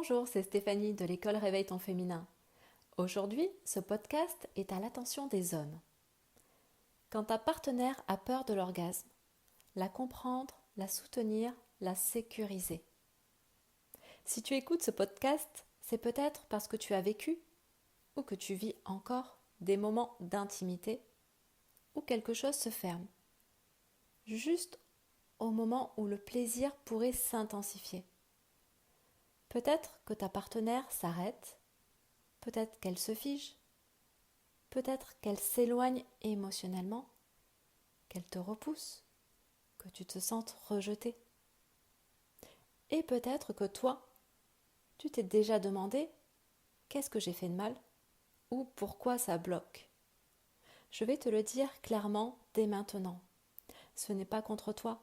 Bonjour, c'est Stéphanie de l'école Réveille ton féminin. Aujourd'hui, ce podcast est à l'attention des hommes. Quand ta partenaire a peur de l'orgasme, la comprendre, la soutenir, la sécuriser. Si tu écoutes ce podcast, c'est peut-être parce que tu as vécu ou que tu vis encore des moments d'intimité où quelque chose se ferme, juste au moment où le plaisir pourrait s'intensifier. Peut-être que ta partenaire s'arrête, peut-être qu'elle se fige, peut-être qu'elle s'éloigne émotionnellement, qu'elle te repousse, que tu te sentes rejeté. Et peut-être que toi, tu t'es déjà demandé qu'est-ce que j'ai fait de mal ou pourquoi ça bloque. Je vais te le dire clairement dès maintenant. Ce n'est pas contre toi.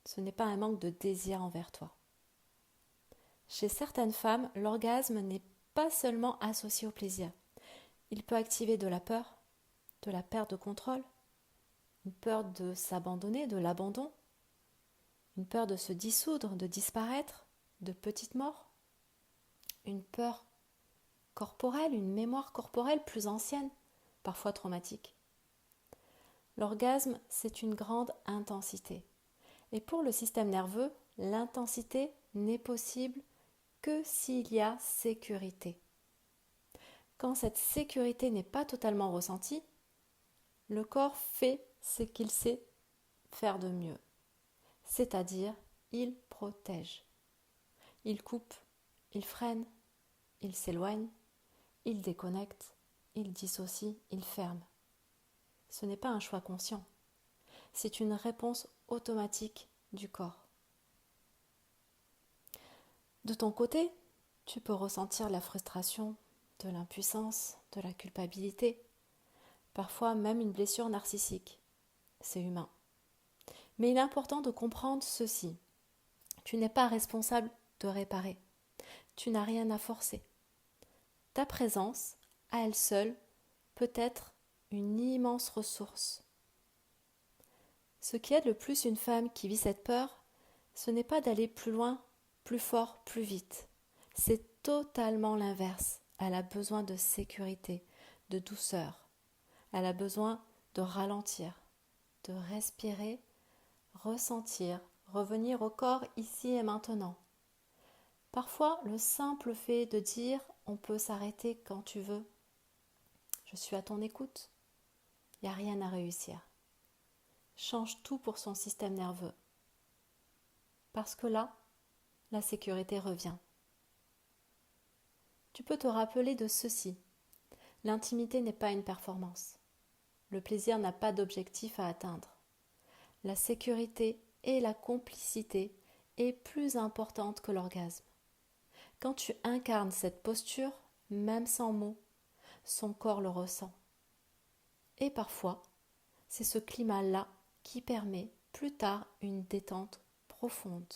Ce n'est pas un manque de désir envers toi. Chez certaines femmes, l'orgasme n'est pas seulement associé au plaisir. Il peut activer de la perte de contrôle, une peur de s'abandonner, de l'abandon, une peur de se dissoudre, de disparaître, de petite mort, une peur corporelle, une mémoire corporelle plus ancienne, parfois traumatique. L'orgasme, c'est une grande intensité. Et pour le système nerveux, l'intensité n'est possible que s'il y a sécurité. Quand cette sécurité n'est pas totalement ressentie, le corps fait ce qu'il sait faire de mieux. C'est-à-dire, il protège. Il coupe, il freine, il s'éloigne, il déconnecte, il dissocie, il ferme. Ce n'est pas un choix conscient. C'est une réponse automatique du corps. De ton côté, tu peux ressentir la frustration, de l'impuissance, de la culpabilité, parfois même une blessure narcissique. C'est humain. Mais il est important de comprendre ceci. Tu n'es pas responsable de réparer. Tu n'as rien à forcer. Ta présence, à elle seule, peut être une immense ressource. Ce qui aide le plus une femme qui vit cette peur, ce n'est pas d'aller plus loin, plus fort, plus vite. C'est totalement l'inverse. Elle a besoin de sécurité, de douceur. Elle a besoin de ralentir, de respirer, ressentir, revenir au corps ici et maintenant. Parfois, le simple fait de dire « on peut s'arrêter quand tu veux », je suis à ton écoute, il n'y a rien à réussir. Change tout pour son système nerveux. Parce que là, la sécurité revient. Tu peux te rappeler de ceci. L'intimité n'est pas une performance. Le plaisir n'a pas d'objectif à atteindre. La sécurité et la complicité est plus importante que l'orgasme. Quand tu incarnes cette posture, même sans mots, son corps le ressent. Et parfois, c'est ce climat-là qui permet plus tard une détente profonde.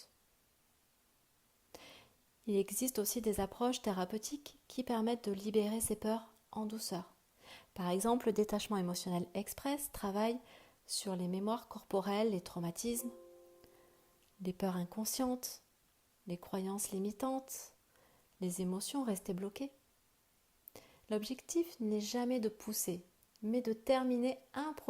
Il existe aussi des approches thérapeutiques qui permettent de libérer ces peurs en douceur. Par exemple, le détachement émotionnel express travaille sur les mémoires corporelles, les traumatismes, les peurs inconscientes, les croyances limitantes, les émotions restées bloquées. L'objectif n'est jamais de pousser, mais de terminer un processus